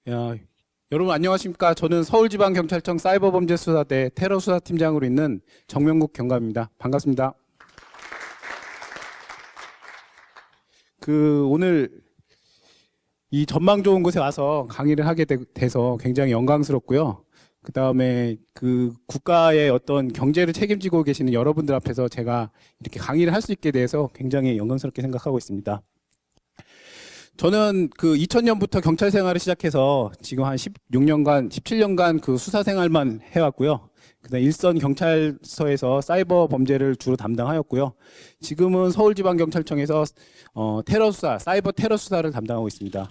야, 여러분 안녕하십니까? 저는 서울지방경찰청 사이버범죄수사대 테러수사팀장으로 있는 정명국 경감입니다. 반갑습니다. 오늘 이 전망 좋은 곳에 와서 강의를 하게 돼서 굉장히 영광스럽고요. 그 다음에 국가의 어떤 경제를 책임지고 계시는 여러분들 앞에서 제가 이렇게 강의를 할 수 있게 돼서 굉장히 영광스럽게 생각하고 있습니다. 저는 2000년부터 경찰 생활을 시작해서 지금 한 16년간, 17년간 수사 생활만 해왔고요. 그다음 일선 경찰서에서 사이버 범죄를 주로 담당하였고요. 지금은 서울지방경찰청에서 테러 수사, 사이버 테러 수사를 담당하고 있습니다.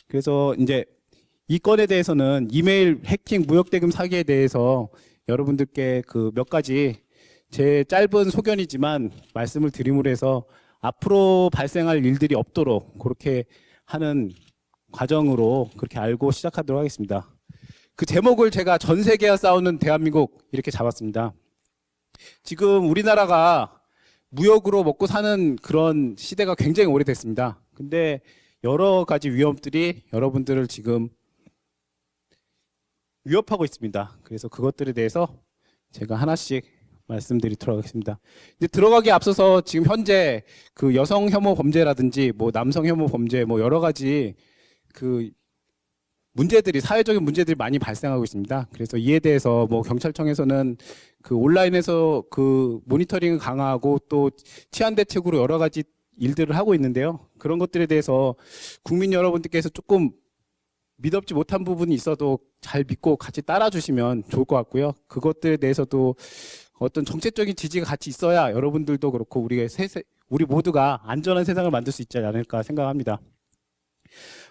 그래서 이제 이 건에 대해서는 이메일 해킹, 무역대금 사기에 대해서 여러분들께 몇 가지 제 짧은 소견이지만 말씀을 드림으로 해서 앞으로 발생할 일들이 없도록 그렇게 하는 과정으로 그렇게 알고 시작하도록 하겠습니다. 그 제목을 제가 전 세계와 싸우는 대한민국 이렇게 잡았습니다. 지금 우리나라가 무역으로 먹고 사는 그런 시대가 굉장히 오래됐습니다. 근데 여러 가지 위험들이 여러분들을 지금 위협하고 있습니다. 그래서 그것들에 대해서 제가 하나씩 말씀드리도록 하겠습니다. 이제 들어가기 앞서서 지금 현재 여성 혐오 범죄라든지 남성 혐오 범죄 여러 가지 문제들이 사회적인 문제들이 많이 발생하고 있습니다. 그래서 이에 대해서 경찰청에서는 온라인에서 모니터링을 강화하고 또 치안 대책으로 여러 가지 일들을 하고 있는데요. 그런 것들에 대해서 국민 여러분들께서 조금 믿업지 못한 부분이 있어도 잘 믿고 같이 따라주시면 좋을 것 같고요. 그것들에 대해서도 어떤 정책적인 지지가 같이 있어야 여러분들도 그렇고 우리 모두가 안전한 세상을 만들 수 있지 않을까 생각합니다.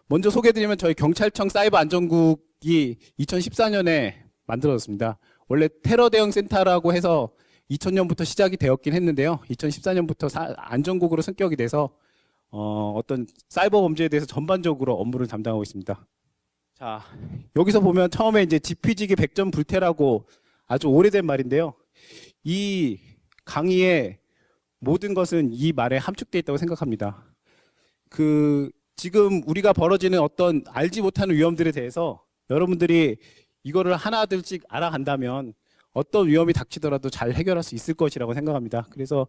먼저 소개해드리면 저희 경찰청 사이버 안전국이 2014년에 만들어졌습니다. 원래 테러 대응 센터라고 해서 2000년부터 시작이 되었긴 했는데요. 2014년부터 안전국으로 승격이 돼서 어떤 사이버 범죄에 대해서 전반적으로 업무를 담당하고 있습니다. 자, 여기서 보면 처음에 이제 지피지기 백전불태라고 아주 오래된 말인데요. 이 강의의 모든 것은 이 말에 함축되어 있다고 생각합니다. 지금 우리가 벌어지는 어떤 알지 못하는 위험들에 대해서 여러분들이 이거를 하나둘씩 알아간다면 어떤 위험이 닥치더라도 잘 해결할 수 있을 것이라고 생각합니다. 그래서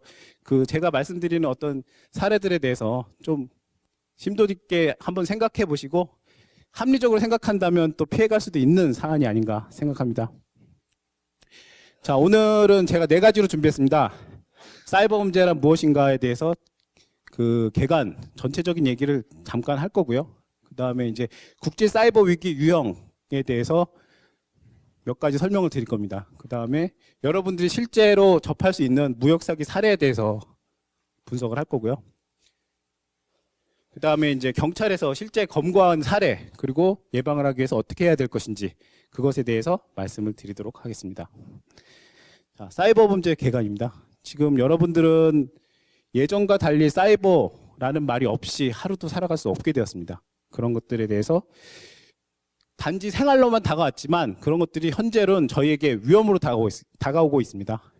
제가 말씀드리는 어떤 사례들에 대해서 좀 심도 있게 한번 생각해 보시고 합리적으로 생각한다면 또 피해갈 수도 있는 사안이 아닌가 생각합니다. 자, 오늘은 제가 4가지로 준비했습니다. 사이버 범죄란 무엇인가에 대해서 개관 전체적인 얘기를 잠깐 할 거고요. 그 다음에 이제 국제 사이버 위기 유형에 대해서 몇 가지 설명을 드릴 겁니다. 그 다음에 여러분들이 실제로 접할 수 있는 무역 사기 사례에 대해서 분석을 할 거고요. 그 다음에 이제 경찰에서 실제 검거한 사례 그리고 예방을 하기 위해서 어떻게 해야 될 것인지 그것에 대해서 말씀을 드리도록 하겠습니다. 자, 사이버 범죄 개관입니다. 지금 여러분들은 예전과 달리 사이버라는 말이 없이 하루도 살아갈 수 없게 되었습니다. 그런 것들에 대해서 단지 생활로만 다가왔지만 그런 것들이 현재는 저희에게 위험으로 다가오고 있습니다.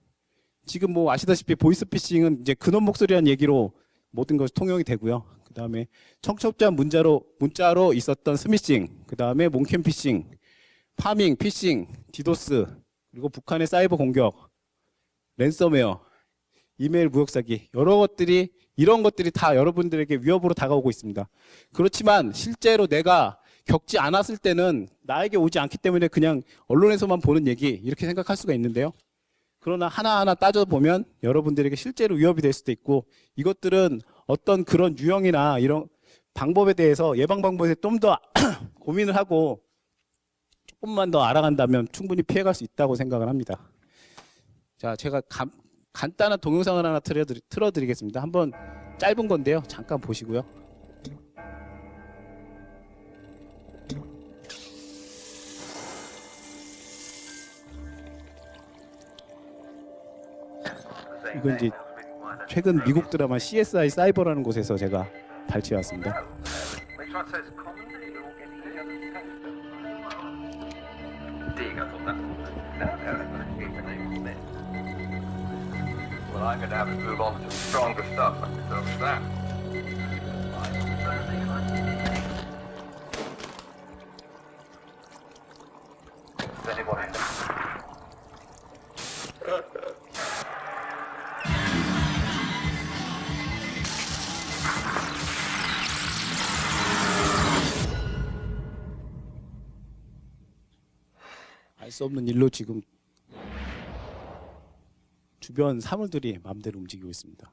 지금 아시다시피 보이스피싱은 이제 근원 목소리란 얘기로 모든 것이 통용이 되고요. 그 다음에 청첩자 문자로 있었던 스미싱, 그 다음에 몽캠피싱, 파밍, 피싱, 디도스, 그리고 북한의 사이버 공격, 랜섬웨어, 이메일 무역 사기 이런 것들이 다 여러분들에게 위협으로 다가오고 있습니다. 그렇지만 실제로 내가 겪지 않았을 때는 나에게 오지 않기 때문에 그냥 언론에서만 보는 얘기 이렇게 생각할 수가 있는데요. 그러나 하나하나 따져보면 여러분들에게 실제로 위협이 될 수도 있고 이것들은 어떤 그런 유형이나 이런 방법에 대해서 예방 방법에 좀 더 고민을 하고 조금만 더 알아간다면 충분히 피해갈 수 있다고 생각을 합니다. 자, 제가 간단한 동영상을 하나 틀어드리겠습니다. 한번 짧은 건데요. 잠깐 보시고요. 이건 이제 최근 미국 드라마 CSI 사이버라는 곳에서 제가 발췌해왔습니다. Well, I'm going to have to move on to stronger stuff. So that. 수 없는 일로 지금 주변 사물들이 마음대로 움직이고 있습니다.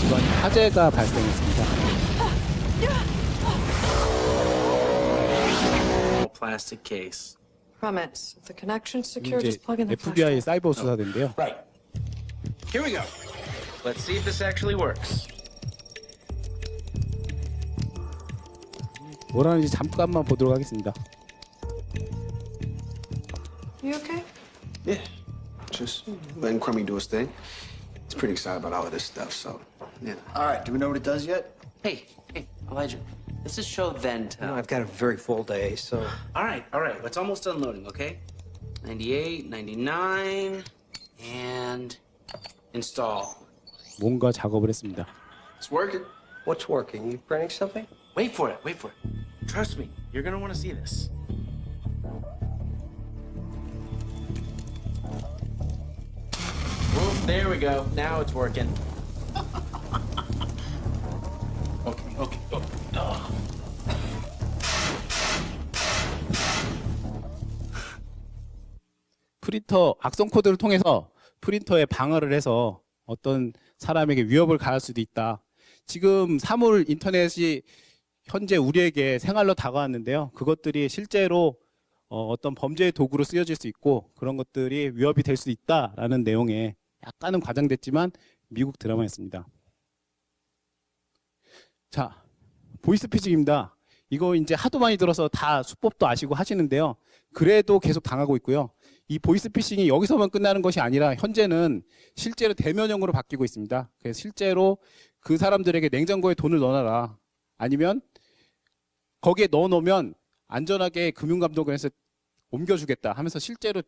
이번 화재가 발생했습니다. Plastic case. From it. If the connection's secure, 이제 just plug in the flash FBI drive. 사이버 수사대인데요. Right. Here we go. Let's see if this actually works. 뭐라는지 잠깐만 보도록 하겠습니다. You okay? Yeah, just letting Crummy do his thing. He's pretty excited about all of this stuff, so yeah. All right, do we know what it does yet? Hey, Elijah. This is show then tell. No, I've got a very full day, so. All right. It's almost unloading, okay? 98, 99, and install. 뭔가 작업을 했습니다. It's working. What's working? You printing something? Wait for it. Trust me, you're gonna want to see this. Whoop, there we go. Now it's working. Okay. 프린터 악성 코드를 통해서 프린터에 방어를 해서 어떤 사람에게 위협을 가할 수도 있다. 지금 사물 인터넷이 현재 우리에게 생활로 다가왔는데요. 그것들이 실제로 어떤 범죄의 도구로 쓰여질 수 있고 그런 것들이 위협이 될 수 있다라는 내용에 약간은 과장됐지만 미국 드라마였습니다. 자, 보이스피싱입니다. 이거 이제 하도 많이 들어서 다 수법도 아시고 하시는데요. 그래도 계속 당하고 있고요. 이 보이스피싱이 여기서만 끝나는 것이 아니라 현재는 실제로 대면형으로 바뀌고 있습니다. 그래서 실제로 그 사람들에게 냉장고에 돈을 넣어놔라. 아니면 거기에 넣어놓으면 안전하게 금융감독원에서 옮겨주겠다 하면서 실제로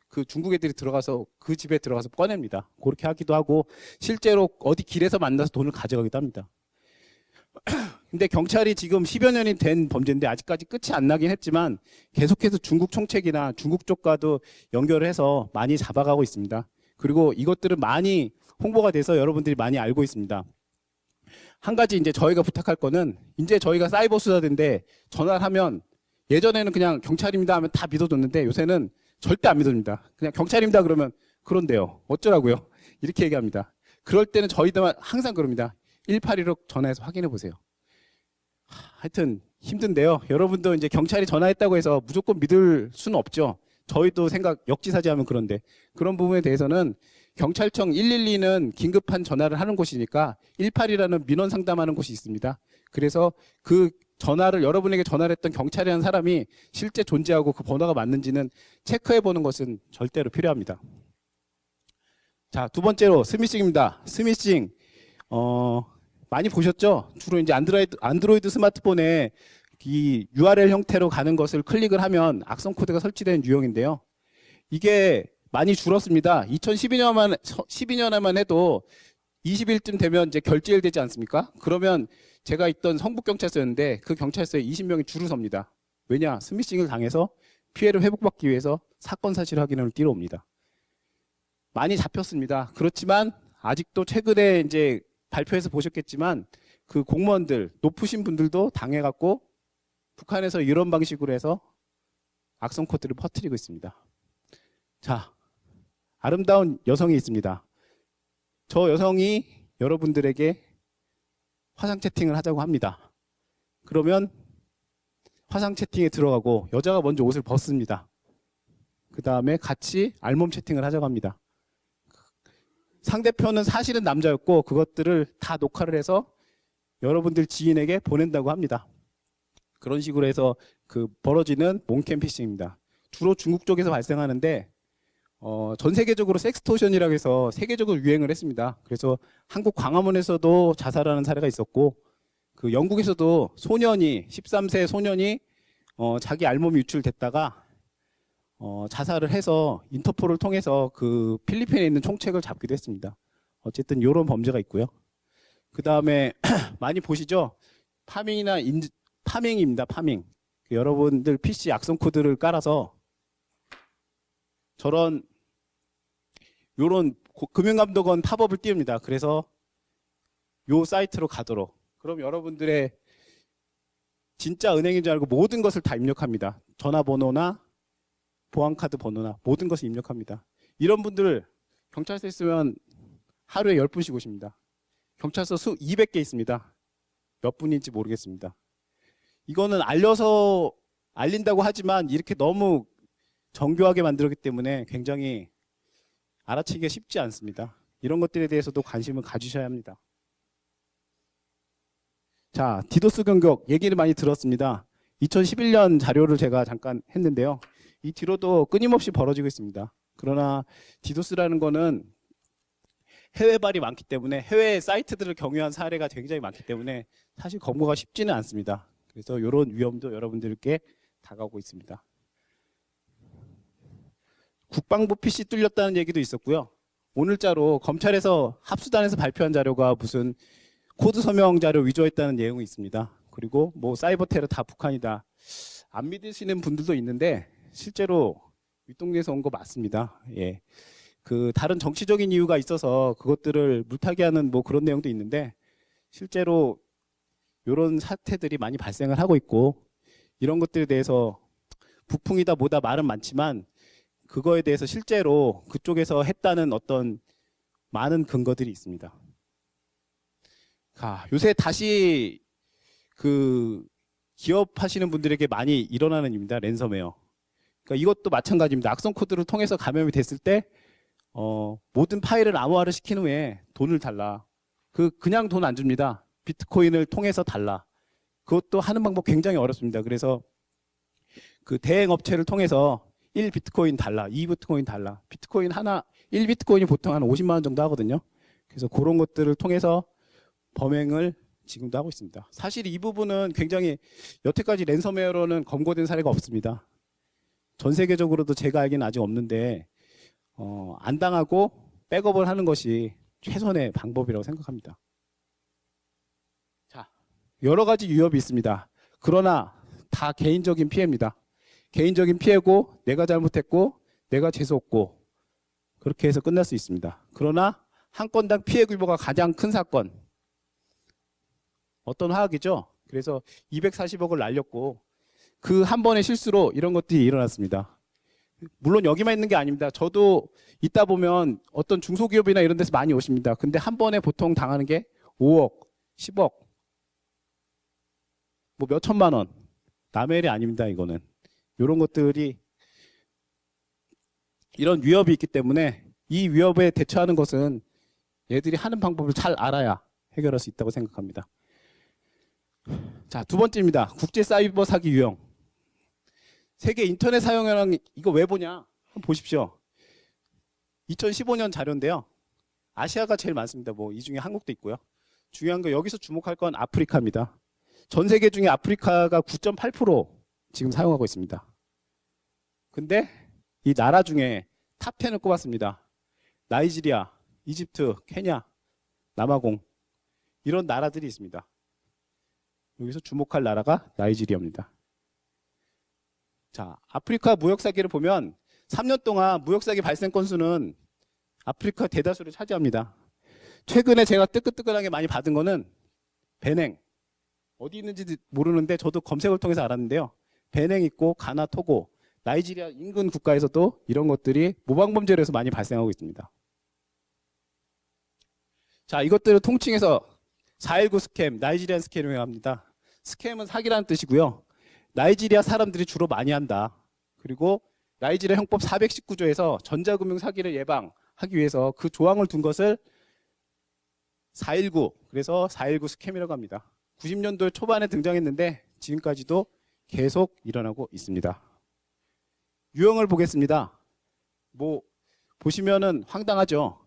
그 중국 애들이 들어가서 그 집에 들어가서 꺼냅니다. 그렇게 하기도 하고 실제로 어디 길에서 만나서 돈을 가져가기도 합니다. 근데 경찰이 지금 10여 년이 된 범죄인데 아직까지 끝이 안 나긴 했지만 계속해서 중국 총책이나 중국 쪽과도 연결을 해서 많이 잡아가고 있습니다. 그리고 이것들은 많이 홍보가 돼서 여러분들이 많이 알고 있습니다. 한 가지 이제 저희가 부탁할 거는 이제 저희가 사이버 수사대인데 전화를 하면 예전에는 그냥 경찰입니다 하면 다 믿어줬는데 요새는 절대 안 믿어줍니다. 그냥 경찰입니다 그러면 그런데요. 어쩌라고요? 이렇게 얘기합니다. 그럴 때는 저희들만 항상 그럽니다. 1816 전화해서 확인해 보세요. 하여튼 힘든데요. 여러분도 이제 경찰이 전화했다고 해서 무조건 믿을 수는 없죠. 저희도 생각 역지사지하면 그런데 그런 부분에 대해서는 경찰청 112는 긴급한 전화를 하는 곳이니까 18이라는 민원 상담하는 곳이 있습니다. 그래서 그 전화를 여러분에게 전화를 했던 경찰이라는 사람이 실제 존재하고 그 번호가 맞는지는 체크해 보는 것은 절대로 필요합니다. 자, 두 번째로 스미싱입니다. 스미싱 많이 보셨죠? 주로 이제 안드로이드 스마트폰에 이 URL 형태로 가는 것을 클릭을 하면 악성 코드가 설치된 유형인데요. 이게 많이 줄었습니다. 12년에만 해도 20일쯤 되면 이제 결제일 되지 않습니까? 그러면 제가 있던 성북경찰서였는데 그 경찰서에 20명이 줄을 섭니다. 왜냐? 스미싱을 당해서 피해를 회복받기 위해서 사건 사실 확인을 뛰러 옵니다. 많이 잡혔습니다. 그렇지만 아직도 최근에 이제 발표해서 보셨겠지만 그 공무원들, 높으신 분들도 당해갖고 북한에서 이런 방식으로 해서 악성 코드를 퍼뜨리고 있습니다. 자, 아름다운 여성이 있습니다. 저 여성이 여러분들에게 화상 채팅을 하자고 합니다. 그러면 화상 채팅에 들어가고 여자가 먼저 옷을 벗습니다. 그 다음에 같이 알몸 채팅을 하자고 합니다. 상대편은 사실은 남자였고 그것들을 다 녹화를 해서 여러분들 지인에게 보낸다고 합니다. 그런 식으로 해서 그 벌어지는 몽캠 피싱입니다. 주로 중국 쪽에서 발생하는데 전 세계적으로 섹스토션이라고 해서 세계적으로 유행을 했습니다. 그래서 한국 광화문에서도 자살하는 사례가 있었고, 그 영국에서도 13세 소년이 자기 알몸이 유출됐다가 자살을 해서 인터폴을 통해서 그 필리핀에 있는 총책을 잡기도 했습니다. 어쨌든 이런 범죄가 있고요. 그 다음에 많이 보시죠? 파밍입니다. 파밍. 여러분들 PC 악성 코드를 깔아서 요런 금융감독원 팝업을 띄웁니다. 그래서 요 사이트로 가도록. 그럼 여러분들의 진짜 은행인 줄 알고 모든 것을 다 입력합니다. 전화번호나 보안카드 번호나 모든 것을 입력합니다. 이런 분들 경찰서에 있으면 하루에 10분씩 오십니다. 경찰서 수 200개 있습니다. 몇 분인지 모르겠습니다. 이거는 알린다고 하지만 이렇게 너무 정교하게 만들었기 때문에 굉장히 알아채기가 쉽지 않습니다. 이런 것들에 대해서도 관심을 가지셔야 합니다. 자, 디도스 공격 얘기를 많이 들었습니다. 2011년 자료를 제가 잠깐 했는데요. 이 뒤로도 끊임없이 벌어지고 있습니다. 그러나 디도스라는 거는 해외발이 많기 때문에 해외 사이트들을 경유한 사례가 굉장히 많기 때문에 사실 검거가 쉽지는 않습니다. 그래서 이런 위험도 여러분들께 다가오고 있습니다. 국방부 PC 뚫렸다는 얘기도 있었고요. 오늘자로 검찰에서 합수단에서 발표한 자료가 무슨 코드 서명 자료 위조했다는 내용이 있습니다. 그리고 뭐 사이버 테러 다 북한이다. 안 믿으시는 분들도 있는데 실제로 윗동네에서 온 거 맞습니다. 예. 그 다른 정치적인 이유가 있어서 그것들을 물타기하는 뭐 그런 내용도 있는데 실제로 이런 사태들이 많이 발생을 하고 있고 이런 것들에 대해서 북풍이다 뭐다 말은 많지만 그거에 대해서 실제로 그쪽에서 했다는 어떤 많은 근거들이 있습니다. 요새 다시 그 기업 하시는 분들에게 많이 일어나는 일입니다. 랜섬웨어. 그러니까 이것도 마찬가지입니다. 악성 코드를 통해서 감염이 됐을 때 모든 파일을 암호화를 시킨 후에 돈을 달라. 그냥 돈 안 줍니다. 비트코인을 통해서 달라. 그것도 하는 방법 굉장히 어렵습니다. 그래서 그 대행 업체를 통해서 1비트코인 달라, 2비트코인 달라. 비트코인 하나, 1비트코인이 보통 한 50만 원 정도 하거든요. 그래서 그런 것들을 통해서 범행을 지금도 하고 있습니다. 사실 이 부분은 굉장히 여태까지 랜섬웨어로는 검거된 사례가 없습니다. 전 세계적으로도 제가 알기는 아직 없는데 안 당하고 백업을 하는 것이 최선의 방법이라고 생각합니다. 자, 여러 가지 위협이 있습니다. 그러나 다 개인적인 피해입니다. 개인적인 피해고 내가 잘못했고 내가 재수없고 그렇게 해서 끝날 수 있습니다. 그러나 한 건당 피해 규모가 가장 큰 사건 어떤 화학이죠? 그래서 240억을 날렸고 그 한 번의 실수로 이런 것들이 일어났습니다. 물론 여기만 있는 게 아닙니다. 저도 있다 보면 어떤 중소기업이나 이런 데서 많이 오십니다. 근데 한 번에 보통 당하는 게 5억, 10억, 뭐 몇 천만 원. 남의 일이 아닙니다, 이거는. 이런 것들이 이런 위협이 있기 때문에 이 위협에 대처하는 것은 얘들이 하는 방법을 잘 알아야 해결할 수 있다고 생각합니다. 자, 두 번째입니다. 국제 사이버 사기 유형. 세계 인터넷 사용량 이거 왜 보냐? 한번 보십시오. 2015년 자료인데요. 아시아가 제일 많습니다. 뭐 이 중에 한국도 있고요. 중요한 거 여기서 주목할 건 아프리카입니다. 전 세계 중에 아프리카가 9.8% 지금 사용하고 있습니다. 근데 이 나라 중에 탑 10을 꼽았습니다. 나이지리아, 이집트, 케냐, 남아공 이런 나라들이 있습니다. 여기서 주목할 나라가 나이지리아입니다. 자, 아프리카 무역 사기를 보면 3년 동안 무역 사기 발생 건수는 아프리카 대다수를 차지합니다. 최근에 제가 뜨끈뜨끈하게 많이 받은 거는 베냉. 어디 있는지 모르는데 저도 검색을 통해서 알았는데요. 베냉 있고 가나, 토고, 나이지리아 인근 국가에서도 이런 것들이 모방범죄로 해서 많이 발생하고 있습니다. 자, 이것들을 통칭해서 419 스캠, 나이지리안 스캠이라고 합니다. 스캠은 사기라는 뜻이고요. 나이지리아 사람들이 주로 많이 한다. 그리고 나이지리아 형법 419조에서 전자금융 사기를 예방하기 위해서 그 조항을 둔 것을 419, 그래서 419 스캠이라고 합니다. 90년도 초반에 등장했는데 지금까지도 계속 일어나고 있습니다. 유형을 보겠습니다. 뭐 보시면은 황당하죠.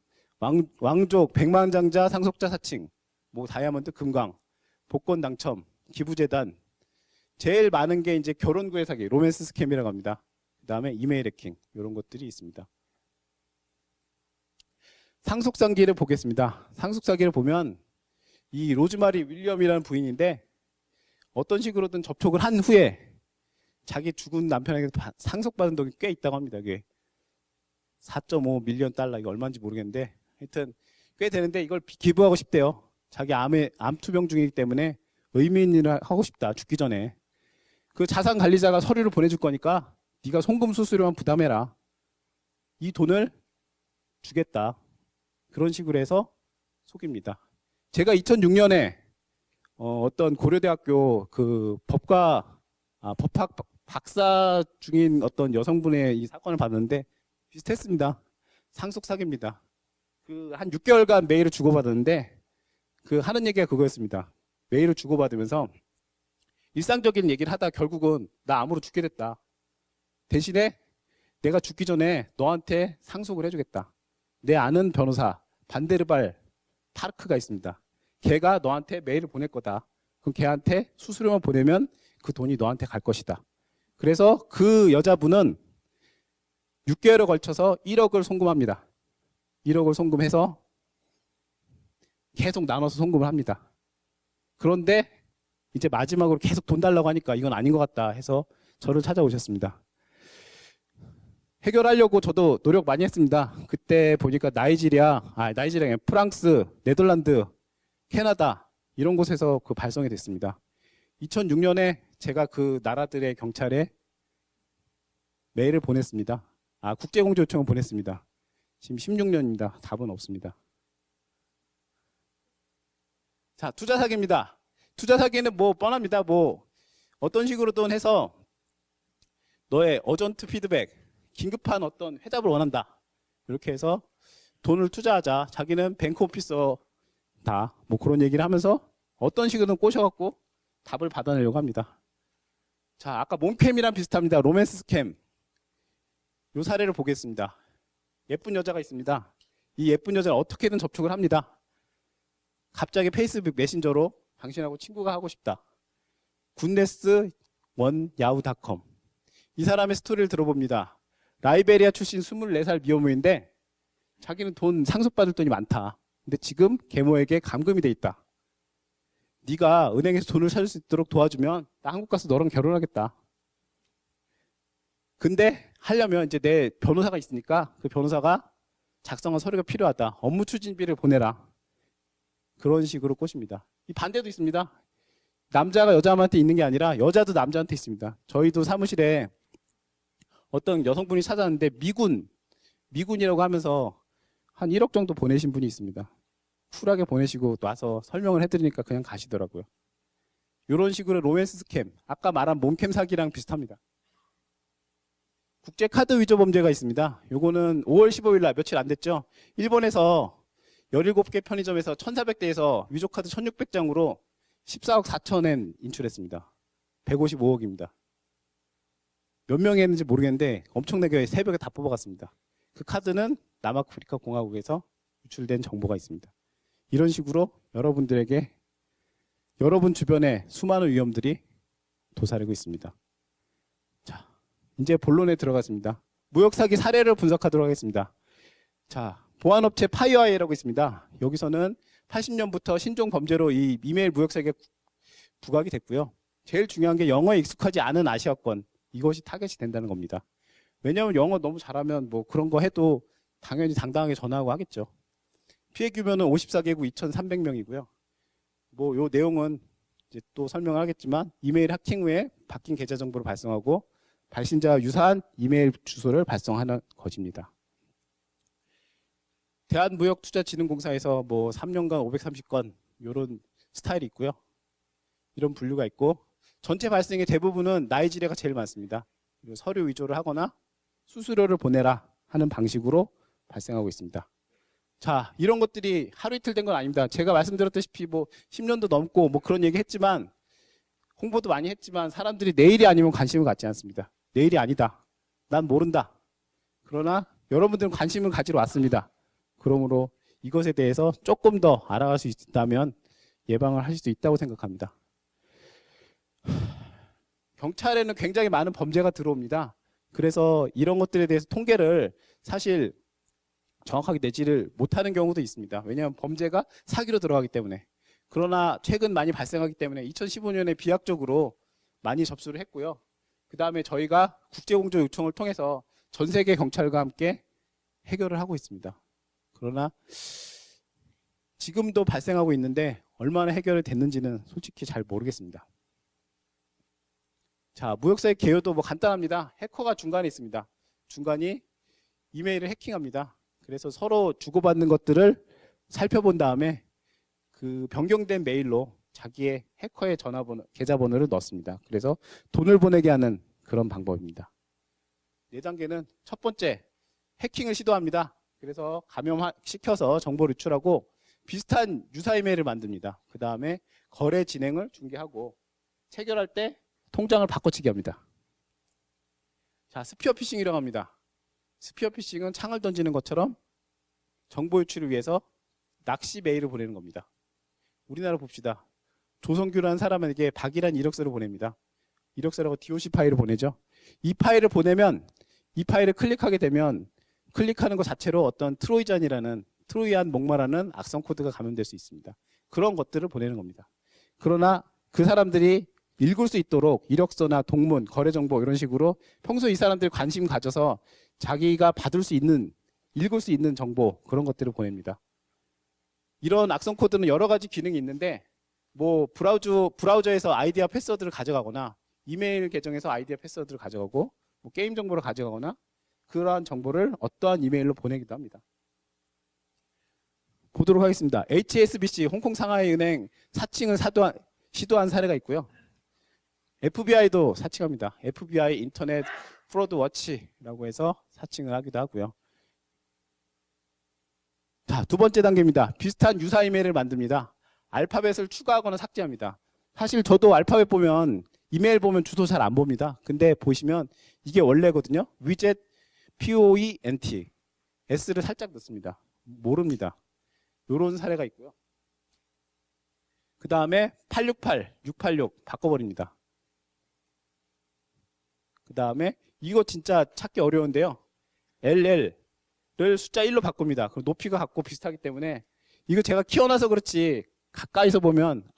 왕족, 백만장자, 상속자 사칭, 뭐 다이아몬드, 금광, 복권 당첨, 기부재단. 제일 많은 게 이제 결혼구애 사기, 로맨스 스캠이라고 합니다. 그다음에 이메일 해킹 이런 것들이 있습니다. 상속사기를 보겠습니다. 상속사기를 보면 이 로즈마리 윌리엄이라는 부인인데 어떤 식으로든 접촉을 한 후에 자기 죽은 남편에게 상속받은 돈이 꽤 있다고 합니다. 이게 4.5 밀리언 달러, 이거 얼마인지 모르겠는데 하여튼 꽤 되는데 이걸 기부하고 싶대요. 자기 암 투병 중이기 때문에 의미 있는 일을 하고 싶다, 죽기 전에. 그 자산 관리자가 서류를 보내줄 거니까 네가 송금 수수료만 부담해라. 이 돈을 주겠다. 그런 식으로 해서 속입니다. 제가 2006년에 어떤 고려대학교 그 법학 박사 중인 어떤 여성분의 이 사건을 봤는데 비슷했습니다. 상속 사기입니다. 그 한 6개월간 메일을 주고받았는데 그 하는 얘기가 그거였습니다. 메일을 주고받으면서 일상적인 얘기를 하다 결국은 나 암으로 죽게 됐다. 대신에 내가 죽기 전에 너한테 상속을 해주겠다. 내 아는 변호사 반데르발 파르크가 있습니다. 걔가 너한테 메일을 보낼 거다. 그럼 걔한테 수수료만 보내면 그 돈이 너한테 갈 것이다. 그래서 그 여자분은 6개월에 걸쳐서 1억을 송금합니다. 1억을 송금해서 계속 나눠서 송금을 합니다. 그런데 이제 마지막으로 계속 돈 달라고 하니까 이건 아닌 것 같다 해서 저를 찾아오셨습니다. 해결하려고 저도 노력 많이 했습니다. 그때 보니까 나이지리아, 프랑스, 네덜란드, 캐나다 이런 곳에서 그 발송이 됐습니다. 2006년에 제가 그 나라들의 경찰에 메일을 보냈습니다. 국제공조 요청을 보냈습니다. 지금 16년입니다. 답은 없습니다. 자, 투자 사기입니다. 투자 사기는 뭐 뻔합니다. 뭐 어떤 식으로든 해서 너의 어전트 피드백, 긴급한 어떤 회답을 원한다. 이렇게 해서 돈을 투자하자. 자기는 뱅크 오피서다. 뭐 그런 얘기를 하면서 어떤 식으로든 꼬셔갖고 답을 받아내려고 합니다. 자, 아까 몽캠이랑 비슷합니다. 로맨스 스캠. 이 사례를 보겠습니다. 예쁜 여자가 있습니다. 이 예쁜 여자를 어떻게든 접촉을 합니다. 갑자기 페이스북 메신저로 당신하고 친구가 하고 싶다. 굿네스1야후.com. 이 사람의 스토리를 들어봅니다. 라이베리아 출신 24살 미혼모인데 자기는 돈 상속받을 돈이 많다. 근데 지금 계모에게 감금이 돼 있다. 네가 은행에서 돈을 찾을 수 있도록 도와주면 나 한국 가서 너랑 결혼하겠다. 근데 하려면 이제 내 변호사가 있으니까 그 변호사가 작성한 서류가 필요하다. 업무 추진비를 보내라. 그런 식으로 꼬십니다. 이 반대도 있습니다. 남자가 여자한테 있는 게 아니라 여자도 남자한테 있습니다. 저희도 사무실에 어떤 여성분이 찾아왔는데 미군이라고 하면서 한 1억 정도 보내신 분이 있습니다. 쿨하게 보내시고 와서 설명을 해드리니까 그냥 가시더라고요. 이런 식으로 로맨스 스캠, 아까 말한 몽캠 사기랑 비슷합니다. 국제 카드 위조 범죄가 있습니다. 요거는 5월 15일 날 며칠 안 됐죠. 일본에서 17개 편의점에서 1,400대에서 위조 카드 1,600장으로 14억 4천엔 인출했습니다. 155억입니다. 몇 명이 했는지 모르겠는데 엄청나게 새벽에 다 뽑아갔습니다. 그 카드는 남아프리카 공화국에서 유출된 정보가 있습니다. 이런 식으로 여러분들에게 여러분 주변에 수많은 위험들이 도사리고 있습니다. 자, 이제 본론에 들어갔습니다. 무역사기 사례를 분석하도록 하겠습니다. 자, 보안업체 파이어아이라고 있습니다. 여기서는 80년부터 신종 범죄로 이 이메일 무역사기가 부각이 됐고요. 제일 중요한 게 영어에 익숙하지 않은 아시아권, 이것이 타겟이 된다는 겁니다. 왜냐하면 영어 너무 잘하면 뭐 그런 거 해도 당연히 당당하게 전화하고 하겠죠. 피해 규모는 54개국 2,300명이고요. 뭐 요 내용은 이제 또 설명을 하겠지만 이메일 해킹 후에 바뀐 계좌 정보를 발송하고 발신자와 유사한 이메일 주소를 발송하는 것입니다. 대한무역투자진흥공사에서 뭐 3년간 530건 이런 스타일이 있고요. 이런 분류가 있고 전체 발생의 대부분은 나이지리아가 제일 많습니다. 그리고 서류 위조를 하거나 수수료를 보내라 하는 방식으로 발생하고 있습니다. 자, 이런 것들이 하루 이틀 된 건 아닙니다. 제가 말씀드렸다시피 뭐 10년도 넘고 뭐 그런 얘기 했지만 홍보도 많이 했지만 사람들이 내일이 아니면 관심을 갖지 않습니다. 내일이 아니다. 난 모른다. 그러나 여러분들은 관심을 가지러 왔습니다. 그러므로 이것에 대해서 조금 더 알아갈 수 있다면 예방을 하실 수 있다고 생각합니다. 경찰에는 굉장히 많은 범죄가 들어옵니다. 그래서 이런 것들에 대해서 통계를 사실 정확하게 내지를 못하는 경우도 있습니다. 왜냐하면 범죄가 사기로 들어가기 때문에. 그러나 최근 많이 발생하기 때문에 2015년에 비약적으로 많이 접수를 했고요. 그 다음에 저희가 국제공조 요청을 통해서 전 세계 경찰과 함께 해결을 하고 있습니다. 그러나 지금도 발생하고 있는데 얼마나 해결이 됐는지는 솔직히 잘 모르겠습니다. 자, 무역사의 개요도 뭐 간단합니다. 해커가 중간에 있습니다. 중간이 이메일을 해킹합니다. 그래서 서로 주고받는 것들을 살펴본 다음에 그 변경된 메일로 자기의 해커의 전화번호, 계좌번호를 넣습니다. 그래서 돈을 보내게 하는 그런 방법입니다. 4단계는 첫 번째, 해킹을 시도합니다. 그래서 감염시켜서 정보를 유출하고 비슷한 유사 이메일을 만듭니다. 그 다음에 거래 진행을 중개하고 체결할 때 통장을 바꿔치기 합니다. 자, 스피어 피싱이라고 합니다. 스피어 피싱은 창을 던지는 것처럼 정보 유출을 위해서 낚시 메일을 보내는 겁니다. 우리나라 봅시다. 조성규라는 사람에게 박이란 이력서를 보냅니다. 이력서라고 DOC 파일을 보내죠. 이 파일을 보내면 이 파일을 클릭하게 되면 클릭하는 것 자체로 어떤 트로이안 목마라는 악성 코드가 감염될 수 있습니다. 그런 것들을 보내는 겁니다. 그러나 그 사람들이 읽을 수 있도록 이력서나 동문, 거래 정보 이런 식으로 평소 이 사람들이 관심 가져서 자기가 받을 수 있는, 읽을 수 있는 정보 그런 것들을 보냅니다. 이런 악성 코드는 여러 가지 기능이 있는데 뭐 브라우저에서 아이디와 패스워드를 가져가거나 이메일 계정에서 아이디와 패스워드를 가져가고 뭐 게임 정보를 가져가거나 그러한 정보를 어떠한 이메일로 보내기도 합니다. 보도록 하겠습니다. HSBC 홍콩 상하이은행 사칭을 시도한 사례가 있고요. FBI도 사칭합니다. FBI 인터넷 프로드 워치라고 해서 사칭을 하기도 하고요. 자, 두 번째 단계입니다. 비슷한 유사 이메일을 만듭니다. 알파벳을 추가하거나 삭제합니다. 사실 저도 알파벳 보면 이메일 보면 주소 잘 안 봅니다. 근데 보시면 이게 원래거든요. 위젯 POENT S를 살짝 넣습니다. 모릅니다. 이런 사례가 있고요. 그 다음에 868, 686 바꿔버립니다. 그 다음에 이거 진짜 찾기 어려운데요. LL을 숫자 1로 바꿉니다. 그럼 높이가 같고 비슷하기 때문에 이거 제가 키워놔서 그렇지 가까이서 보면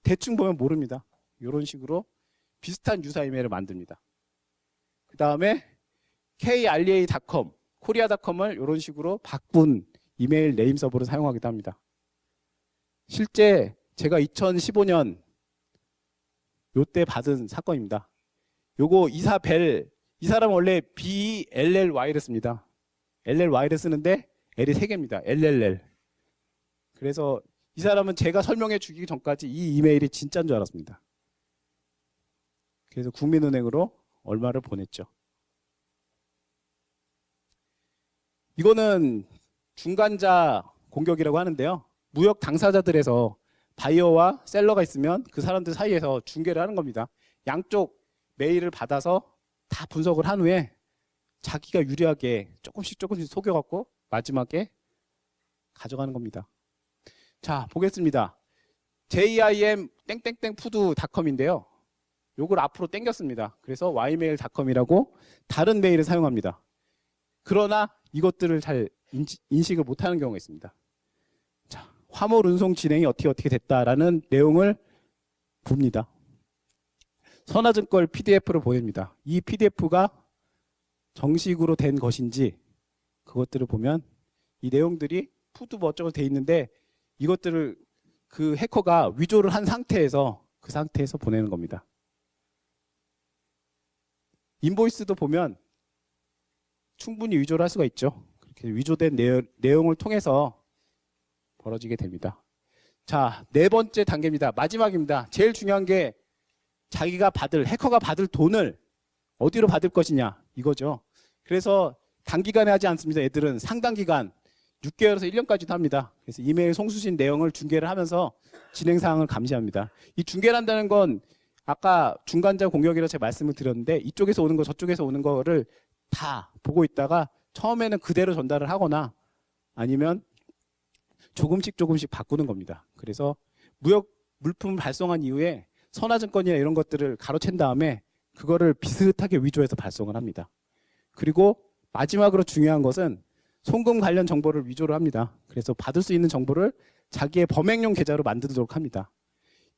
대충 보면 모릅니다. 이런 식으로 비슷한 유사 이메일을 만듭니다. 그 다음에 KREA.com, 코리아.com을 이런 식으로 바꾼 이메일 네임 서버를 사용하기도 합니다. 실제 제가 2015년 요때 받은 사건입니다. 요거 이 사람은 원래 BLLY를 씁니다. LLY를 쓰는데 L이 3개입니다. LLL. 그래서 이 사람은 제가 설명해 주기 전까지 이 이메일이 진짜인 줄 알았습니다. 그래서 국민은행으로 얼마를 보냈죠. 이거는 중간자 공격이라고 하는데요. 무역 당사자들에서 바이어와 셀러가 있으면 그 사람들 사이에서 중개를 하는 겁니다. 양쪽 메일을 받아서 다 분석을 한 후에 자기가 유리하게 조금씩 속여갖고 마지막에 가져가는 겁니다. 자, 보겠습니다. JIM 땡땡땡푸드.com인데요. 요걸 앞으로 땡겼습니다. 그래서 ymail.com이라고 다른 메일을 사용합니다. 그러나 이것들을 잘 인식을 못하는 경우가 있습니다. 자, 화물 운송 진행이 어떻게 됐다라는 내용을 봅니다. 선화증권 PDF를 보냅니다. 이 PDF가 정식으로 된 것인지 그것들을 보면 이 내용들이 푸드 뭐 어쩌고 돼 있는데 이것들을 그 해커가 위조를 한 상태에서 그 상태에서 보내는 겁니다. 인보이스도 보면 충분히 위조를 할 수가 있죠. 그렇게 위조된 내용을 통해서 벌어지게 됩니다. 자, 4번째 단계입니다. 마지막입니다. 제일 중요한 게 해커가 받을 돈을 어디로 받을 것이냐 이거죠. 그래서 단기간에 하지 않습니다. 애들은 상당기간 6개월에서 1년까지도 합니다. 그래서 이메일 송수신 내용을 중계를 하면서 진행 사항을 감시합니다. 이 중계를 한다는 건 아까 중간자 공격이라고 제가 말씀을 드렸는데 이쪽에서 오는 거 저쪽에서 오는 거를 다 보고 있다가 처음에는 그대로 전달을 하거나 아니면 조금씩 바꾸는 겁니다. 그래서 무역 물품을 발송한 이후에 선화증권이나 이런 것들을 가로챈 다음에 그거를 비슷하게 위조해서 발송을 합니다. 그리고 마지막으로 중요한 것은 송금 관련 정보를 위조를 합니다. 그래서 받을 수 있는 정보를 자기의 범행용 계좌로 만들도록 합니다.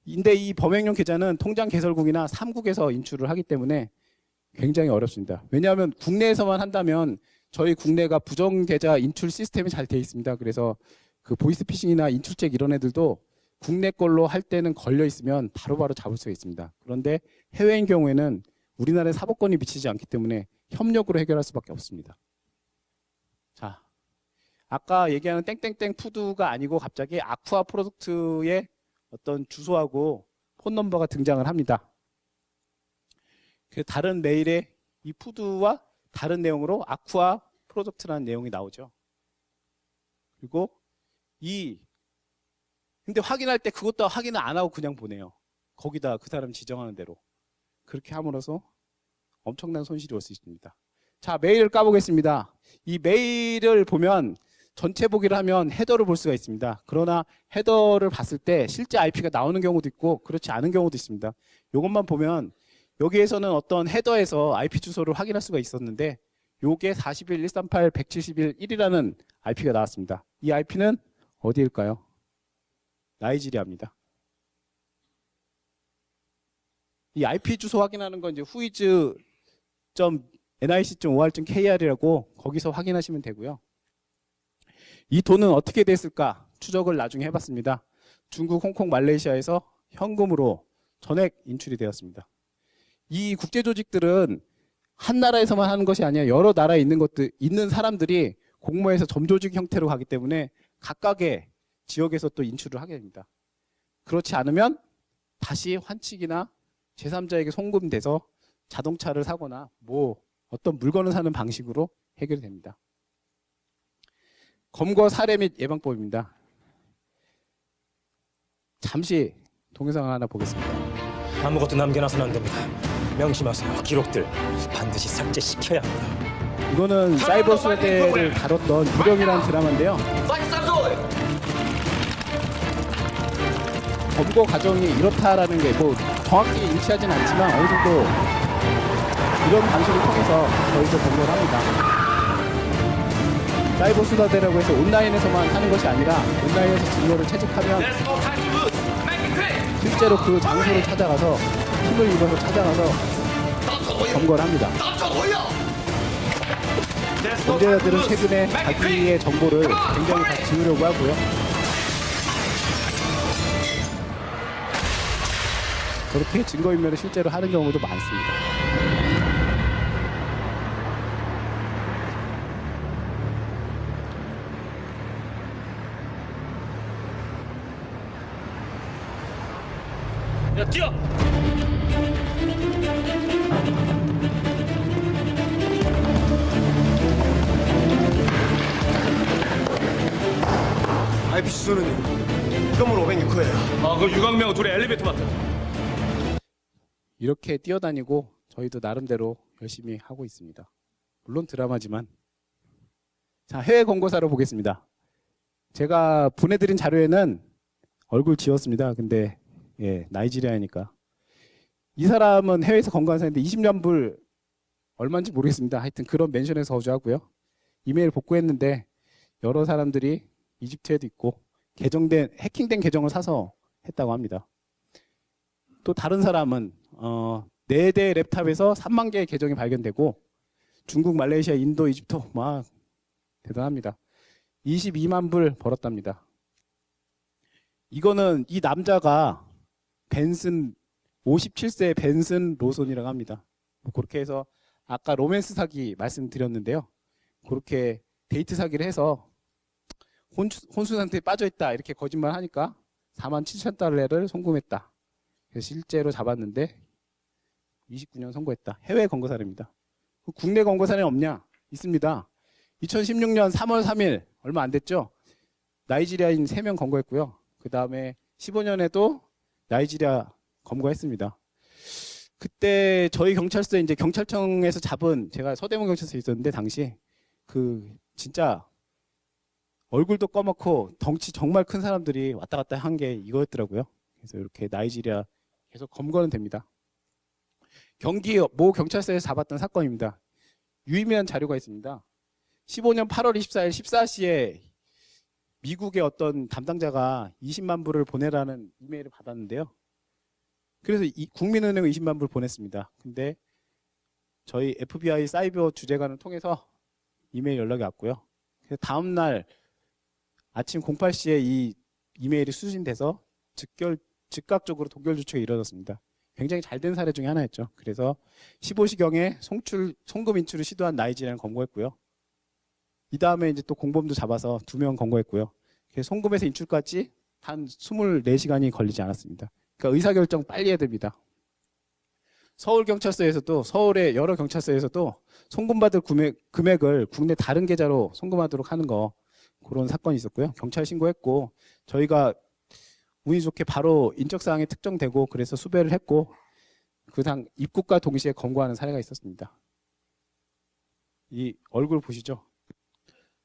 근데 이 범행용 계좌는 통장 개설국이나 3국에서 인출을 하기 때문에 굉장히 어렵습니다. 왜냐하면 국내에서만 한다면 저희 국내가 부정 계좌 인출 시스템이 잘 돼 있습니다. 그래서 그 보이스피싱이나 인출책 이런 애들도 국내 걸로 할 때는 걸려 있으면 바로바로 잡을 수가 있습니다. 그런데 해외인 경우에는 우리나라에 사법권이 미치지 않기 때문에 협력으로 해결할 수밖에 없습니다. 자, 아까 얘기하는 땡땡땡 푸드가 아니고 갑자기 아쿠아 프로덕트의 어떤 주소하고 폰 넘버가 등장을 합니다. 그 다른 메일에 이 푸드와 다른 내용으로 아쿠아 프로덕트라는 내용이 나오죠. 그리고 근데 확인할 때 그것도 확인을 안 하고 그냥 보내요. 거기다 그 사람 지정하는 대로. 그렇게 함으로써 엄청난 손실이 올 수 있습니다. 자, 메일을 까보겠습니다. 이 메일을 보면 전체 보기를 하면 헤더를 볼 수가 있습니다. 그러나 헤더를 봤을 때 실제 IP가 나오는 경우도 있고 그렇지 않은 경우도 있습니다. 이것만 보면 여기에서는 어떤 헤더에서 IP 주소를 확인할 수가 있었는데 요게 41.138.171.1이라는 IP가 나왔습니다. 이 IP는 어디일까요? 나이지리아입니다. 이 IP 주소 확인하는 건 이제 whois.nic.or.kr이라고 거기서 확인하시면 되고요. 이 돈은 어떻게 됐을까 추적을 나중에 해봤습니다. 중국, 홍콩, 말레이시아에서 현금으로 전액 인출이 되었습니다. 이 국제 조직들은 한 나라에서만 하는 것이 아니라 여러 나라에 있는 사람들이 공모해서 점조직 형태로 가기 때문에 각각의 지역에서 또 인출을 하게 됩니다. 그렇지 않으면 다시 환칙이나 제3자에게 송금돼서 자동차를 사거나 어떤 물건을 사는 방식으로 해결이 됩니다. 검거 사례 및 예방법입니다. 잠시 동영상 하나 보겠습니다. 아무것도 남겨놔서는 안 됩니다. 명심하세요. 기록들 반드시 삭제시켜야 합니다. 이거는 사이버 수사대를 다뤘던 유령이라는 드라마인데요. 검거 과정이 이렇다라는 게 정확히 일치하진 않지만 어느 정도 이런 방식을 통해서 저희도 검거를 합니다. 사이버 수사대라고 해서 온라인에서만 하는 것이 아니라 온라인에서 증거를 채집하면 실제로 그 장소를 찾아가서 힘을 입어서 찾아가서 검거를 합니다. 범죄자들은 최근에 자기의 정보를 굉장히 다 지우려고 하고요. 그렇게 증거인멸을 실제로 하는 경우도 많습니다. 야, 뛰어! IP 주소는 건물 506호예요. 아, 그 유광명 둘이 엘리베이터 맞다. 이렇게 뛰어다니고 저희도 나름대로 열심히 하고 있습니다. 물론 드라마지만. 자, 해외 권고사로 보겠습니다. 제가 보내드린 자료에는 얼굴 지웠습니다. 근데 나이지리아니까. 이 사람은 해외에서 권고한 사람인데 20년 불 얼마인지 모르겠습니다. 하여튼 그런 맨션에서 거주하고요. 이메일 복구했는데 여러 사람들이 이집트에도 있고 해킹된 계정을 사서 했다고 합니다. 또 다른 사람은 4대 랩탑에서 3만 개의 계정이 발견되고 중국, 말레이시아, 인도, 이집트 막 대단합니다. 22만 불 벌었답니다. 이거는 이 남자가 57세 벤슨 로손이라고 합니다. 그렇게 해서 아까 로맨스 사기 말씀드렸는데요. 그렇게 데이트 사기를 해서 혼수 상태에 빠져있다 이렇게 거짓말 하니까 47,000달러를 송금했다. 그래서 실제로 잡았는데 29년 선고했다. 해외 검거 사례입니다. 국내 검거 사례는 없냐? 있습니다. 2016년 3월 3일 얼마 안 됐죠? 나이지리아인 3명 검거했고요. 그 다음에 15년에도 나이지리아 검거했습니다. 그때 저희 경찰서에 이제 경찰청에서 잡은 제가 서대문 경찰서에 있었는데 당시 진짜 얼굴도 검었고 덩치 정말 큰 사람들이 왔다 갔다 한 게 이거였더라고요. 그래서 이렇게 나이지리아 계속 검거는 됩니다. 경기 모 경찰서에서 잡았던 사건입니다. 유의미한 자료가 있습니다. 15년 8월 24일 14시에 미국의 어떤 담당자가 20만 불을 보내라는 이메일을 받았는데요. 그래서 국민은행에 20만 불을 보냈습니다. 근데 저희 FBI 사이버 주재관을 통해서 이메일 연락이 왔고요. 그래서 다음 날 아침 08시에 이 이메일이 수신돼서 즉각적으로 동결 조치가 이루어졌습니다. 굉장히 잘 된 사례 중에 하나였죠. 그래서 15시경에 송금 인출을 시도한 나이지리아를 검거했고요. 이 다음에 이제 또 공범도 잡아서 2명 검거했고요. 그래서 송금에서 인출까지 단 24시간이 걸리지 않았습니다. 그러니까 의사결정 빨리 해야 됩니다. 서울경찰서에서도 서울의 여러 경찰서에서도 송금받을 금액을 국내 다른 계좌로 송금하도록 하는 거 그런 사건이 있었고요. 경찰 신고했고 저희가 운이 좋게 바로 인적사항이 특정되고 그래서 수배를 했고 그상 입국과 동시에 검거하는 사례가 있었습니다. 이 얼굴 보시죠?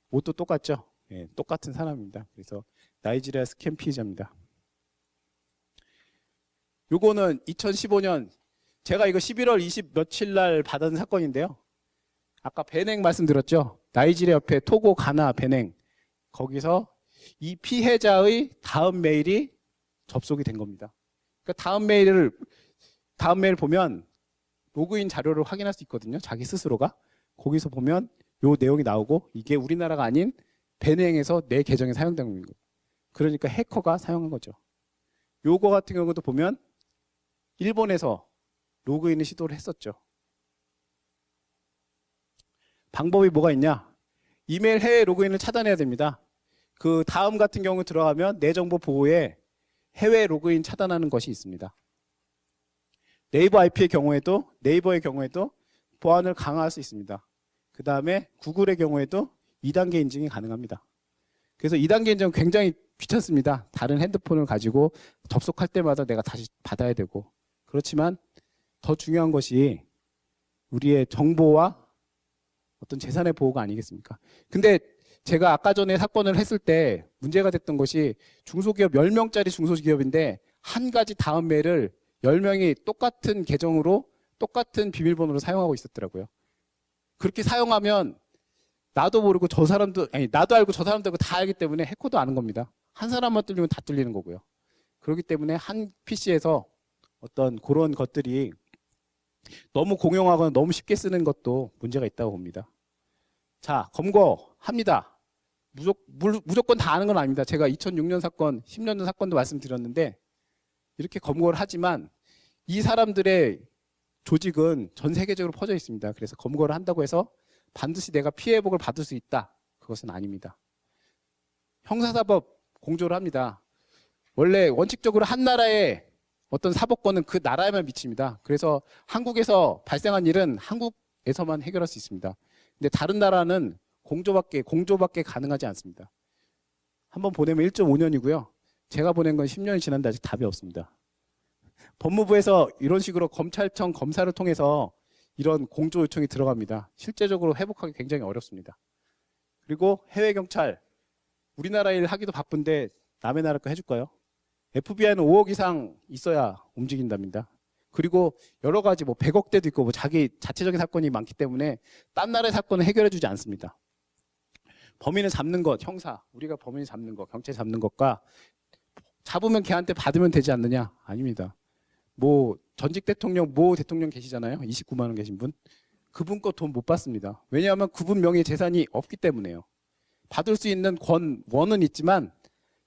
옷도 똑같죠? 예, 똑같은 사람입니다. 그래서 나이지리아 스캠 피해자입니다. 요거는 2015년 제가 이거 11월 20 며칠 날 받은 사건인데요. 아까 베냉 말씀드렸죠? 나이지리아 옆에 토고, 가나, 베냉 거기서 이 피해자의 다음 메일이 접속이 된 겁니다. 그러니까 다음 메일 보면 로그인 자료를 확인할 수 있거든요. 자기 스스로가 거기서 보면 요 내용이 나오고 이게 우리나라가 아닌 베냉에서 내 계정에 사용된 거예요. 그러니까 해커가 사용한 거죠. 요거 같은 경우도 보면 일본에서 로그인을 시도를 했었죠. 방법이 뭐가 있냐? 이메일 해외 로그인을 차단해야 됩니다. 그 다음 같은 경우 들어가면 내 정보 보호에 해외 로그인 차단하는 것이 있습니다. 네이버의 경우에도 보안을 강화할 수 있습니다. 그 다음에 구글의 경우에도 2단계 인증이 가능합니다. 그래서 2단계 인증은 굉장히 귀찮습니다. 다른 핸드폰을 가지고 접속할 때마다 내가 다시 받아야 되고 그렇지만 더 중요한 것이 우리의 정보와 어떤 재산의 보호가 아니겠습니까? 근데 제가 아까 전에 사건을 했을 때 문제가 됐던 것이 중소기업 10명짜리 중소기업인데 한 가지 다음 메일을 10명이 똑같은 계정으로 똑같은 비밀번호를 사용하고 있었더라고요. 그렇게 사용하면 나도 모르고 나도 알고 저 사람도 알고 다 알기 때문에 해커도 아는 겁니다. 한 사람만 뚫리면 다 뚫리는 거고요. 그렇기 때문에 한 PC에서 어떤 그런 것들이 너무 공용하거나 너무 쉽게 쓰는 것도 문제가 있다고 봅니다. 자, 검거합니다. 무조건 다 아는 건 아닙니다. 제가 2006년 사건, 10년 전 사건도 말씀드렸는데 이렇게 검거를 하지만 이 사람들의 조직은 전 세계적으로 퍼져 있습니다. 그래서 검거를 한다고 해서 반드시 내가 피해 회복을 받을 수 있다. 그것은 아닙니다. 형사사법 공조를 합니다. 원래 원칙적으로 한 나라의 어떤 사법권은 그 나라에만 미칩니다. 그래서 한국에서 발생한 일은 한국에서만 해결할 수 있습니다. 근데 다른 나라는 공조밖에 가능하지 않습니다. 한번 보내면 1.5년이고요. 제가 보낸 건 10년이 지났는데 아직 답이 없습니다. 법무부에서 이런 식으로 검찰청 검사를 통해서 이런 공조 요청이 들어갑니다. 실제적으로 회복하기 굉장히 어렵습니다. 그리고 해외 경찰, 우리나라 일 하기도 바쁜데 남의 나라 거 해줄까요? FBI는 5억 이상 있어야 움직인답니다. 그리고 여러 가지 100억대도 있고 자기 자체적인 사건이 많기 때문에 딴 나라의 사건을 해결해 주지 않습니다. 범인을 잡는 것, 형사, 우리가 범인을 잡는 것, 경찰이 잡는 것과 잡으면 걔한테 받으면 되지 않느냐? 아닙니다. 전직 대통령, 모 대통령 계시잖아요. 29만 원 계신 분. 그분 거 돈 못 받습니다. 왜냐하면 그분 명의 재산이 없기 때문에요. 받을 수 있는 원은 있지만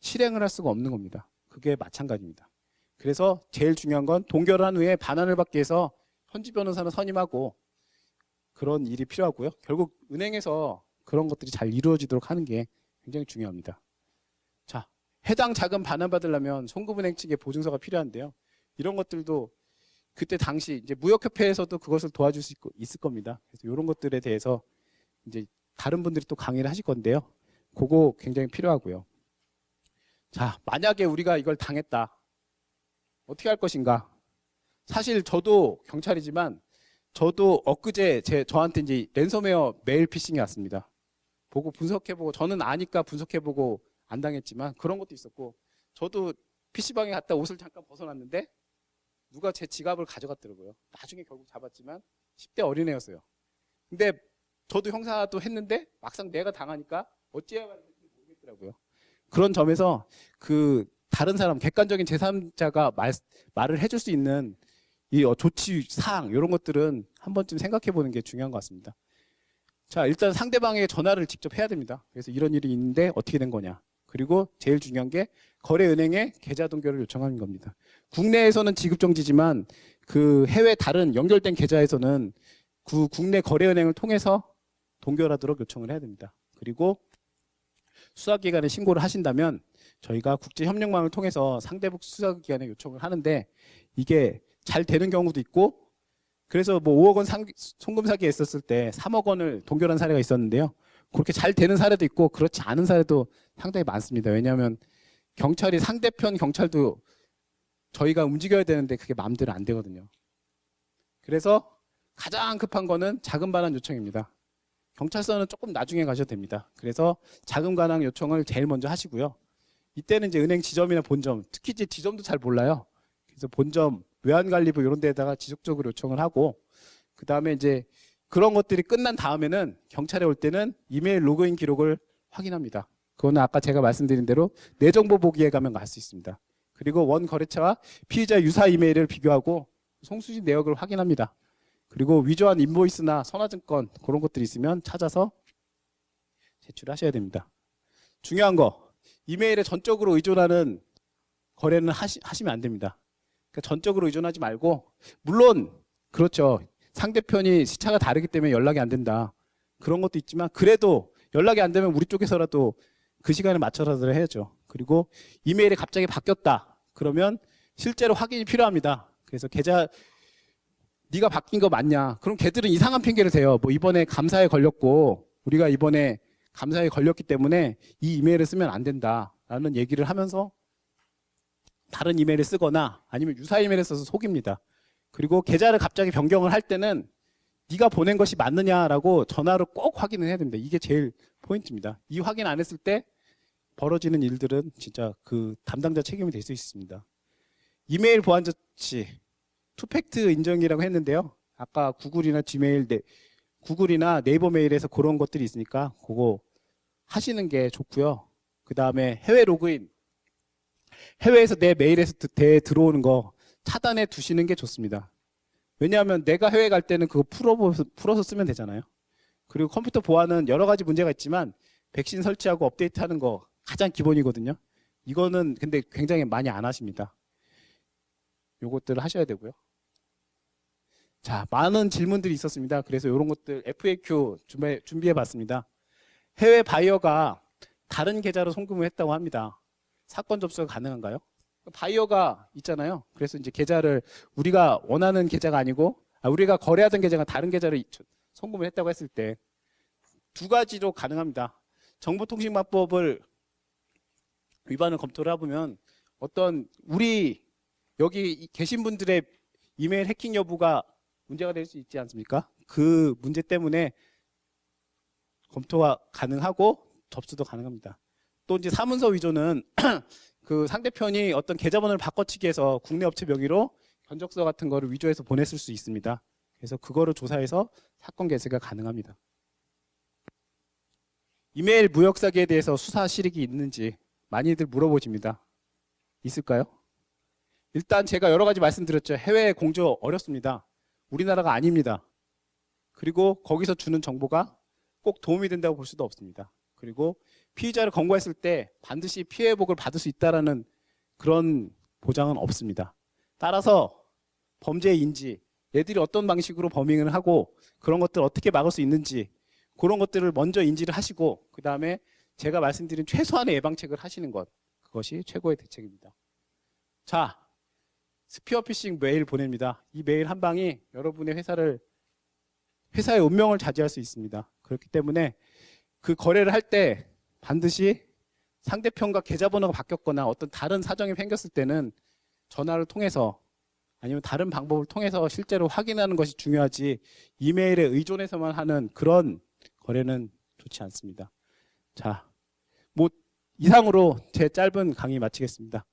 실행을 할 수가 없는 겁니다. 그게 마찬가지입니다. 그래서 제일 중요한 건 동결한 후에 반환을 받기 위해서 현지 변호사를 선임하고 그런 일이 필요하고요. 결국 은행에서 그런 것들이 잘 이루어지도록 하는 게 굉장히 중요합니다. 자, 해당 자금 반환받으려면 송금은행 측의 보증서가 필요한데요. 이런 것들도 그때 당시 이제 무역협회에서도 그것을 도와줄 수 있을 겁니다. 그래서 이런 것들에 대해서 이제 다른 분들이 또 강의를 하실 건데요. 그거 굉장히 필요하고요. 자, 만약에 우리가 이걸 당했다. 어떻게 할 것인가? 사실 저도 경찰이지만 저도 엊그제 저한테 이제 랜섬웨어 메일 피싱이 왔습니다. 보고 분석해보고 저는 아니까 분석해보고 안 당했지만 그런 것도 있었고 저도 PC방에 갔다 옷을 잠깐 벗어났는데 누가 제 지갑을 가져갔더라고요. 나중에 결국 잡았지만 10대 어린애였어요. 근데 저도 형사도 했는데 막상 내가 당하니까 어찌해야 할지 모르겠더라고요. 그런 점에서 그 다른 사람 객관적인 제3자가 말을 해줄 수 있는 이 조치 사항 이런 것들은 한 번쯤 생각해 보는 게 중요한 것 같습니다. 자, 일단 상대방에게 전화를 직접 해야 됩니다. 그래서 이런 일이 있는데 어떻게 된 거냐. 그리고 제일 중요한 게 거래은행에 계좌 동결을 요청하는 겁니다. 국내에서는 지급정지지만 그 해외 다른 연결된 계좌에서는 그 국내 거래은행을 통해서 동결하도록 요청을 해야 됩니다. 그리고 수사기관에 신고를 하신다면 저희가 국제협력망을 통해서 상대국 수사기관에 요청을 하는데 이게 잘 되는 경우도 있고 그래서 뭐 5억 원 송금 사기에 있었을 때 3억 원을 동결한 사례가 있었는데요. 그렇게 잘 되는 사례도 있고 그렇지 않은 사례도 상당히 많습니다. 왜냐하면 경찰이 상대편 경찰도 저희가 움직여야 되는데 그게 마음대로 안 되거든요. 그래서 가장 급한 거는 자금 반환 요청입니다. 경찰서는 조금 나중에 가셔도 됩니다. 그래서 자금 반환 요청을 제일 먼저 하시고요. 이때는 이제 은행 지점이나 본점, 특히 이제 지점도 잘 몰라요. 그래서 본점, 외환관리부 이런 데다가 지속적으로 요청을 하고 그 다음에 이제 그런 것들이 끝난 다음에는 경찰에 올 때는 이메일 로그인 기록을 확인합니다. 그거는 아까 제가 말씀드린 대로 내 정보 보기에 가면 갈 수 있습니다. 그리고 원 거래처와 피의자 유사 이메일을 비교하고 송수신 내역을 확인합니다. 그리고 위조한 인보이스나 선화증권 그런 것들이 있으면 찾아서 제출하셔야 됩니다. 중요한 거 이메일에 전적으로 의존하는 거래는 하시면 안 됩니다. 그러니까 전적으로 의존하지 말고 물론 그렇죠. 상대편이 시차가 다르기 때문에 연락이 안 된다. 그런 것도 있지만 그래도 연락이 안 되면 우리 쪽에서라도 그 시간에 맞춰서 해야죠. 그리고 이메일이 갑자기 바뀌었다. 그러면 실제로 확인이 필요합니다. 그래서 계좌 네가 바뀐 거 맞냐? 그럼 걔들은 이상한 핑계를 대요. 뭐 이번에 감사에 걸렸고 우리가 이번에 감사에 걸렸기 때문에 이 이메일을 쓰면 안 된다라는 얘기를 하면서 다른 이메일을 쓰거나 아니면 유사 이메일을 써서 속입니다. 그리고 계좌를 갑자기 변경을 할 때는 네가 보낸 것이 맞느냐라고 전화로 꼭 확인을 해야 됩니다. 이게 제일 포인트입니다. 이 확인 안 했을 때 벌어지는 일들은 진짜 그 담당자 책임이 될 수 있습니다. 이메일 보안 조치, 투팩트 인정이라고 했는데요. 아까 구글이나 지메일, 구글이나 네이버 메일에서 그런 것들이 있으니까 그거 하시는 게 좋고요. 그 다음에 해외 로그인, 해외에서 내 메일에서 들어오는 거 차단해 두시는 게 좋습니다. 왜냐하면 내가 해외 갈 때는 그거 풀어서 쓰면 되잖아요. 그리고 컴퓨터 보안은 여러 가지 문제가 있지만 백신 설치하고 업데이트하는 거 가장 기본이거든요. 이거는 근데 굉장히 많이 안 하십니다. 요것들을 하셔야 되고요. 자, 많은 질문들이 있었습니다. 그래서 이런 것들 FAQ 준비해 봤습니다. 해외 바이어가 다른 계좌로 송금을 했다고 합니다. 사건 접수가 가능한가요? 바이어가 있잖아요. 그래서 이제 계좌를 우리가 원하는 계좌가 아니고 우리가 거래하던 계좌가 다른 계좌를 송금을 했다고 했을 때 두 가지로 가능합니다. 정보통신망법을 위반을 검토를 해보면 어떤 우리 여기 계신 분들의 이메일 해킹 여부가 문제가 될 수 있지 않습니까? 그 문제 때문에 검토가 가능하고 접수도 가능합니다. 또 이제 사문서 위조는 그 상대편이 어떤 계좌번호를 바꿔치기 해서 국내 업체 명의로 견적서 같은 거를 위조해서 보냈을 수 있습니다. 그래서 그거를 조사해서 사건 개시가 가능합니다. 이메일 무역 사기에 대해서 수사 실익이 있는지 많이들 물어보십니다. 있을까요? 일단 제가 여러 가지 말씀드렸죠. 해외 공조 어렵습니다. 우리나라가 아닙니다. 그리고 거기서 주는 정보가 꼭 도움이 된다고 볼 수도 없습니다. 그리고 피의자를 검거했을 때 반드시 피해 회복을 받을 수 있다는 그런 보장은 없습니다. 따라서 범죄 인지, 얘들이 어떤 방식으로 범행을 하고 그런 것들을 어떻게 막을 수 있는지 그런 것들을 먼저 인지를 하시고 그 다음에 제가 말씀드린 최소한의 예방책을 하시는 것, 그것이 최고의 대책입니다. 자, 스피어 피싱 메일 보냅니다. 이 메일 한 방이 여러분의 회사의 운명을 좌지할 수 있습니다. 그렇기 때문에 그 거래를 할 때 반드시 상대편과 계좌번호가 바뀌었거나 어떤 다른 사정이 생겼을 때는 전화를 통해서 아니면 다른 방법을 통해서 실제로 확인하는 것이 중요하지 이메일에 의존해서만 하는 그런 거래는 좋지 않습니다. 자, 뭐 이상으로 제 짧은 강의 마치겠습니다.